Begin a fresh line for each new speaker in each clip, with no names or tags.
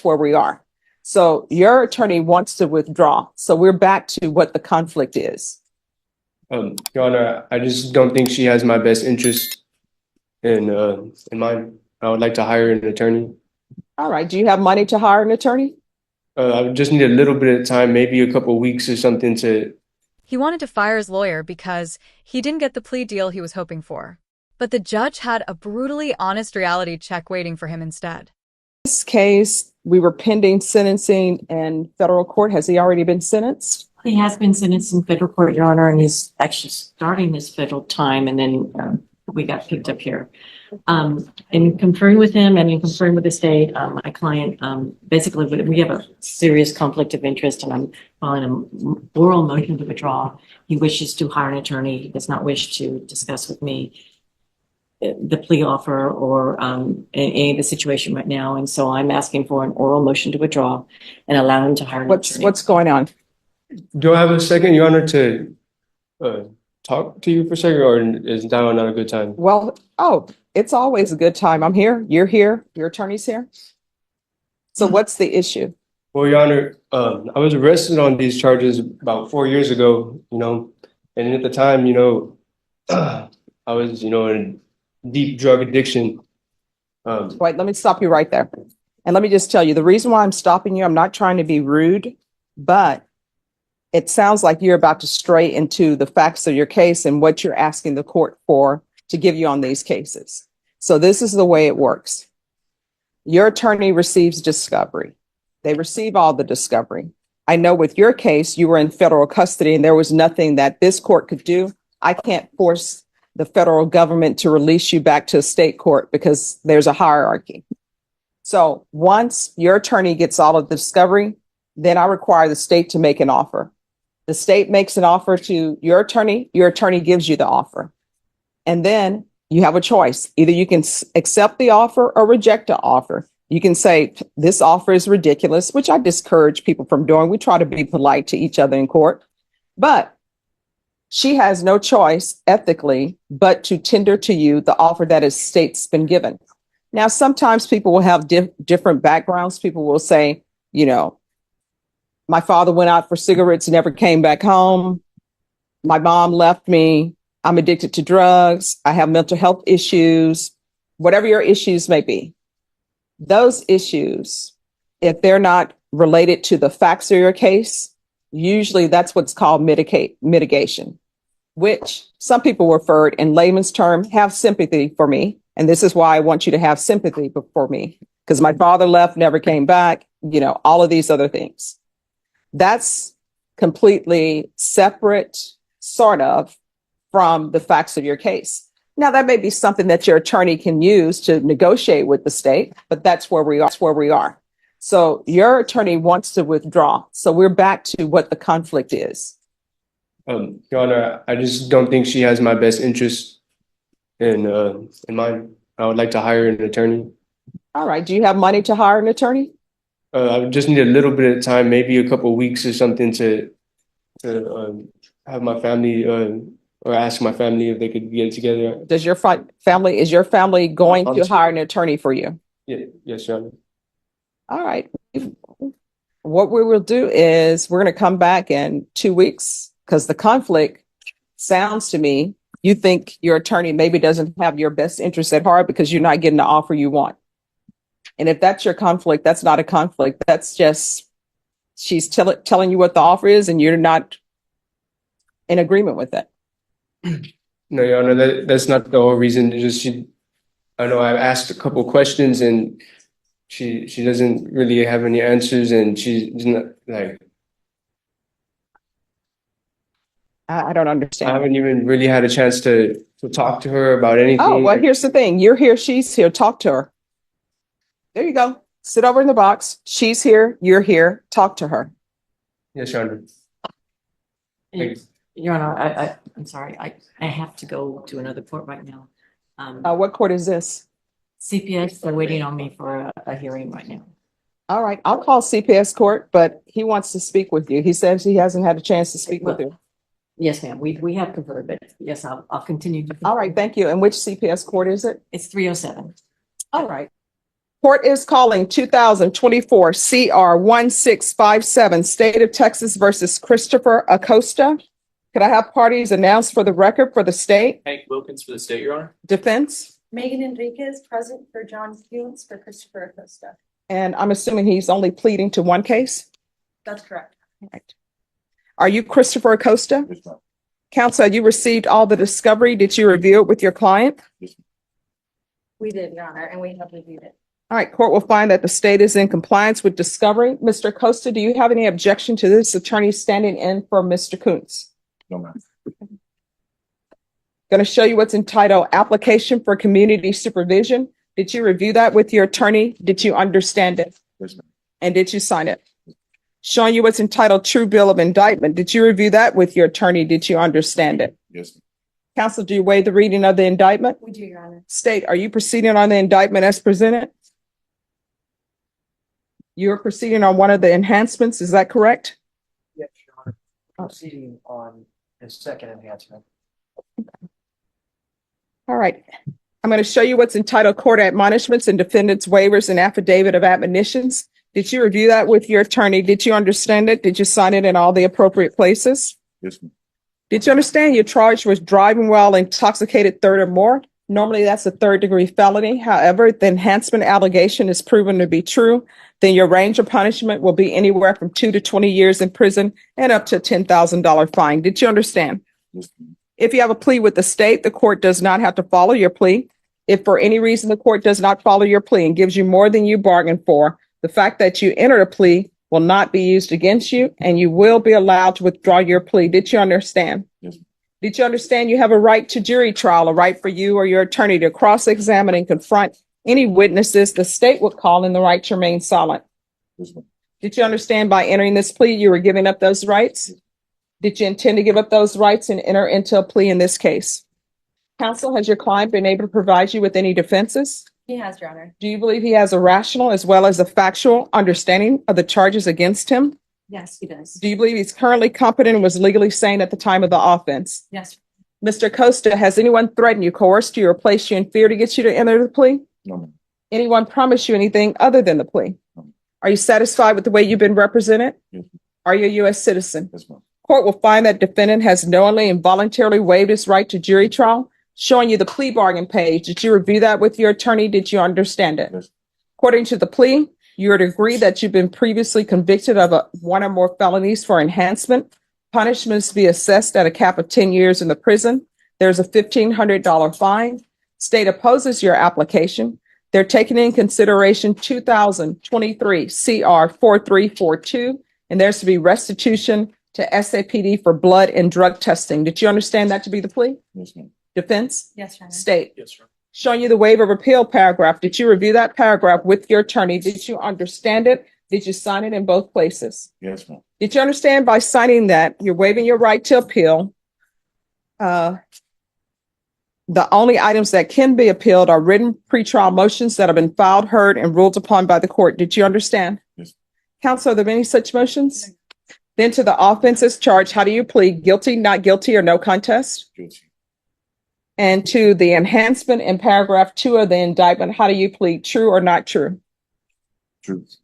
where we are. So your attorney wants to withdraw. So we're back to what the conflict is.
Your Honor, I just don't think she has my best interest in mind. I would like to hire an attorney.
All right. Do you have money to hire an attorney?
I would just need a little bit of time, maybe a couple of weeks or something to.
He wanted to fire his lawyer because he didn't get the plea deal he was hoping for. But the judge had a brutally honest reality check waiting for him instead.
This case, we were pending sentencing in federal court. Has he already been sentenced?
He has been sentenced in federal court, Your Honor, and he's actually starting his federal time, and then we got picked up here. In conferring with him and in conferring with the state, my client, basically, we have a serious conflict of interest, and I'm filing an oral motion to withdraw. He wishes to hire an attorney. He does not wish to discuss with me the plea offer or any of the situation right now. And so I'm asking for an oral motion to withdraw and allow him to hire an attorney.
What's going on?
Do I have a second, Your Honor, to talk to you for a second, or is now not a good time?
Well, it's always a good time. I'm here. You're here. Your attorney's here. So what's the issue?
Well, Your Honor, I was arrested on these charges about 4 years ago, and at the time, I was, in deep drug addiction.
Wait, let me stop you right there. And let me just tell you, the reason why I'm stopping you, I'm not trying to be rude, but it sounds like you're about to stray into the facts of your case and what you're asking the court for to give you on these cases. So this is the way it works. Your attorney receives discovery. They receive all the discovery. I know with your case, you were in federal custody and there was nothing that this court could do. I can't force the federal government to release you back to a state court because there's a hierarchy. So once your attorney gets all of the discovery, then I require the state to make an offer. The state makes an offer to your attorney gives you the offer. And then you have a choice. Either you can accept the offer or reject the offer. You can say, this offer is ridiculous, which I discourage people from doing. We try to be polite to each other in court. But she has no choice ethically but to tender to you the offer that his state's been given. Now, sometimes people will have different backgrounds. People will say, my father went out for cigarettes, never came back home. My mom left me. I'm addicted to drugs. I have mental health issues, whatever your issues may be. Those issues, if they're not related to the facts of your case, usually that's what's called mitigation, which some people refer in layman's term, have sympathy for me. And this is why I want you to have sympathy for me, because my father left, never came back, all of these other things. That's completely separate, sort of, from the facts of your case. Now, that may be something that your attorney can use to negotiate with the state, but that's where we are. So your attorney wants to withdraw. So we're back to what the conflict is.
Your Honor, I just don't think she has my best interest in mind. I would like to hire an attorney.
All right. Do you have money to hire an attorney?
I would just need a little bit of time, maybe a couple of weeks or something to have my family or ask my family if they could get together.
Is your family going to hire an attorney for you?
Yeah, yes, Your Honor.
All right. What we will do is we're going to come back in 2 weeks because the conflict sounds to me, you think your attorney maybe doesn't have your best interest at heart because you're not getting the offer you want. And if that's your conflict, that's not a conflict. That's just she's telling you what the offer is and you're not in agreement with it.
No, Your Honor, that's not the whole reason. It's just I know I've asked a couple questions and she doesn't really have any answers, and she's not like.
I don't understand.
I haven't even really had a chance to talk to her about anything.
Oh, well, here's the thing. You're here. She's here. Talk to her. There you go. Sit over in the box. She's here. You're here. Talk to her.
Yes, Your Honor.
Your Honor, I'm sorry. I have to go to another court right now.
What court is this?
CPS, they're waiting on me for a hearing right now.
All right. I'll call CPS court, but he wants to speak with you. He says he hasn't had a chance to speak with you.
Yes, ma'am. We have conferred, but yes, I'll continue to.
All right. Thank you. And which CPS court is it?
It's 307.
All right. Court is calling 2024 CR 1657, State of Texas versus Christopher Acosta. Could I have parties announced for the record for the state?
Hank Wilkins for the state, Your Honor.
Defense?
Megan Enriquez, present for John Hewens for Christopher Acosta.
And I'm assuming he's only pleading to one case?
That's correct.
Right. Are you Christopher Acosta?
Yes, ma'am.
Counsel, you received all the discovery. Did you review it with your client?
We did, Your Honor, and we have reviewed it.
All right, court will find that the state is in compliance with discovery. Mr. Acosta, do you have any objection to this attorney standing in for Mr. Kuntz?
No, ma'am.
Going to show you what's entitled Application for Community Supervision. Did you review that with your attorney? Did you understand it?
Yes, ma'am.
And did you sign it? Showing you what's entitled True Bill of Indictment. Did you review that with your attorney? Did you understand it?
Yes, ma'am.
Counsel, do you waive the reading of the indictment?
We do, Your Honor.
State, are you proceeding on the indictment as presented? You're proceeding on one of the enhancements, is that correct?
Yes, Your Honor. Proceeding on the second enhancement.
All right. I'm going to show you what's entitled Court Admonishments and Defendants Waivers and Affidavit of Admonitions. Did you review that with your attorney? Did you understand it? Did you sign it in all the appropriate places?
Yes, ma'am.
Did you understand you're charged with driving while intoxicated third or more? Normally, that's a third-degree felony. However, the enhancement allegation is proven to be true, then your range of punishment will be anywhere from 2 to 20 years in prison and up to a $10,000 fine. Did you understand?
Yes, ma'am.
If you have a plea with the state, the court does not have to follow your plea. If for any reason the court does not follow your plea and gives you more than you bargained for, the fact that you entered a plea will not be used against you, and you will be allowed to withdraw your plea. Did you understand?
Yes, ma'am.
Did you understand you have a right to jury trial, a right for you or your attorney to cross-examine and confront any witnesses the state would call and the right to remain silent?
Yes, ma'am.
Did you understand by entering this plea, you were giving up those rights? Did you intend to give up those rights and enter into a plea in this case? Counsel, has your client been able to provide you with any defenses?
He has, Your Honor.
Do you believe he has a rational as well as a factual understanding of the charges against him?
Yes, he does.
Do you believe he's currently competent and was legally sane at the time of the offense?
Yes.
Mr. Acosta, has anyone threatened you, coerced you, or placed you in fear to get you to enter the plea?
No, ma'am.
Anyone promised you anything other than the plea?
No.
Are you satisfied with the way you've been represented?
Yes, ma'am.
Are you a U.S. citizen?
Yes, ma'am.
Court will find that defendant has knowingly and voluntarily waived his right to jury trial, showing you the plea bargain page. Did you review that with your attorney? Did you understand it?
Yes.
According to the plea, you would agree that you've been previously convicted of one or more felonies for enhancement. Punishments be assessed at a cap of 10 years in the prison. There's a $1,500 fine. State opposes your application. They're taking in consideration 2023 CR 4342, and there's to be restitution to SAPD for blood and drug testing. Did you understand that to be the plea?
Yes, ma'am.
Defense?
Yes, Your Honor.
State.
Yes, sir.
Showing you the waiver of appeal paragraph. Did you review that paragraph with your attorney? Did you understand it? Did you sign it in both places?
Yes, ma'am.
Did you understand by signing that you're waiving your right to appeal? The only items that can be appealed are written pretrial motions that have been filed, heard, and ruled upon by the court. Did you understand?
Yes.
Counsel, are there any such motions? Then to the offenses charged, how do you plead? Guilty, not guilty, or no contest?
Guilty.
And to the enhancement in paragraph 2 of the indictment, how do you plead? True or not true?
Truth.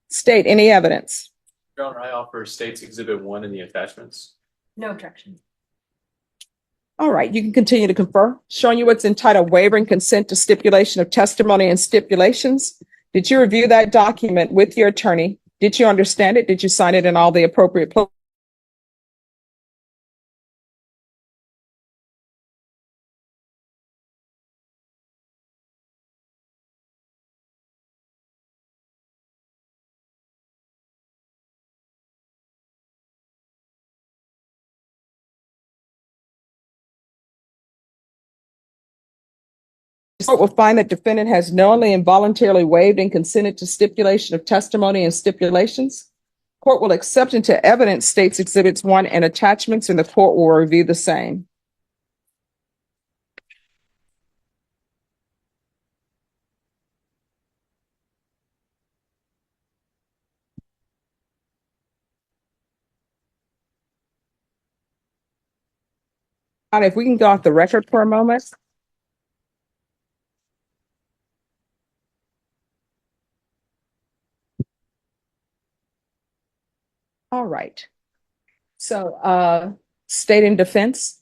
State any evidence.
Your Honor, I offer State's Exhibit 1 in the attachments.
No objection.
All right, you can continue to confer. Showing you what's entitled Waiver and Consent to Stipulation of Testimony and Stipulations. Did you review that document with your attorney? Did you understand it? Did you sign it in all the appropriate places? Court will find that defendant has knowingly and voluntarily waived and consented to stipulation of testimony and stipulations. Court will accept into evidence State's Exhibits 1 and attachments, and the court will review the same. And if we can go off the record for a moment. All right. So, state and defense.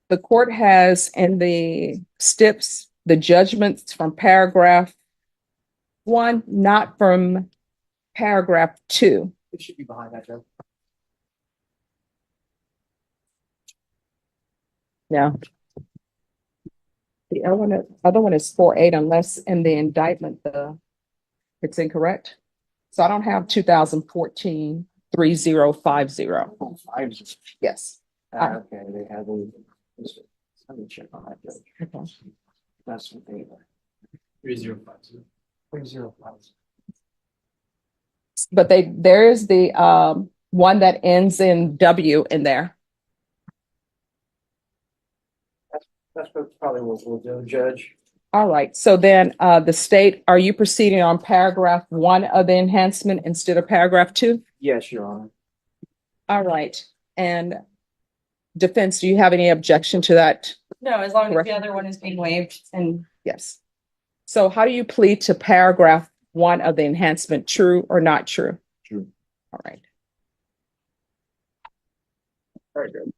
The court has in the STIPs, the judgments from paragraph 1, not from paragraph 2.
It should be behind that, Joe.
No. The other one is 4-8 unless in the indictment, it's incorrect. So I don't have 2014 3050. Yes.
Okay, they have a. Let me check on that, Judge.
Okay.
That's what they.
3050.
305.
But there is the one that ends in W in there.
That's probably what we'll do, Judge.
All right. So then the state, are you proceeding on paragraph 1 of the enhancement instead of paragraph 2?
Yes, Your Honor.
All right. And defense, do you have any objection to that?
No, as long as
Correct.
the other one is being waived and
Yes. So how do you plead to paragraph 1 of the enhancement, true or not true?
True.
All right.
Very good.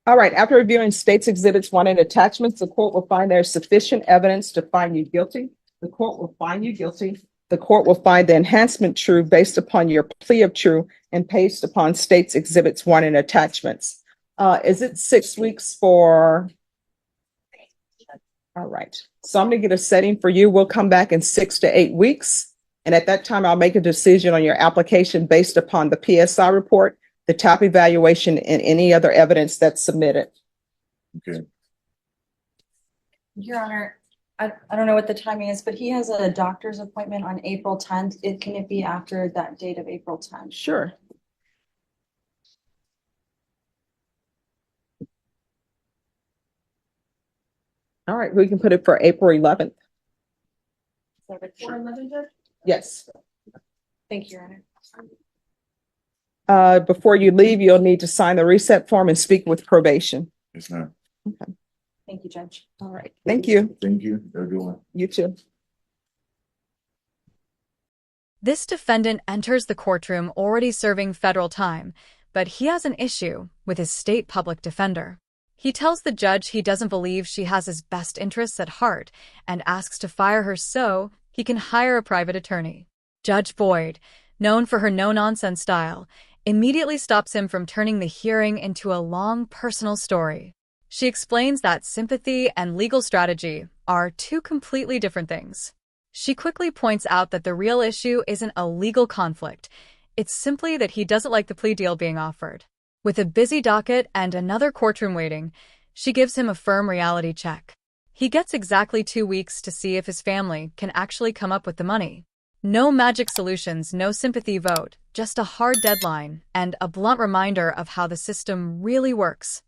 All right. After reviewing states exhibits 1 and attachments, the court will find there is sufficient evidence to find you guilty. The court will find you guilty. The court will find the enhancement true based upon your plea of true and based upon states exhibits 1 and attachments. Is it 6 weeks for? All right. So I'm going to get a setting for you. We'll come back in 6 to 8 weeks. And at that time, I'll make a decision on your application based upon the PSI report, the top evaluation, and any other evidence that's submitted.
Okay.
Your Honor, I don't know what the timing is, but he has a doctor's appointment on April 10th. Can it be after that date of April 10th?
Sure. All right, we can put it for April 11th.
So before 11, Judge?
Yes.
Thank you, Your Honor.
Before you leave, you'll need to sign the reset form and speak with probation.
Yes, ma'am.
Thank you, Judge.
All right. Thank you.
Thank you. Have a good one.
You too.
This defendant enters the courtroom already serving federal time, but he has an issue with his state public defender. He tells the judge he doesn't believe she has his best interests at heart and asks to fire her so he can hire a private attorney. Judge Boyd, known for her no-nonsense style, immediately stops him from turning the hearing into a long personal story. She explains that sympathy and legal strategy are 2 completely different things. She quickly points out that the real issue isn't a legal conflict. It's simply that he doesn't like the plea deal being offered. With a busy docket and another courtroom waiting, she gives him a firm reality check. He gets exactly 2 weeks to see if his family can actually come up with the money. No magic solutions, no sympathy vote, just a hard deadline and a blunt reminder of how the system really works.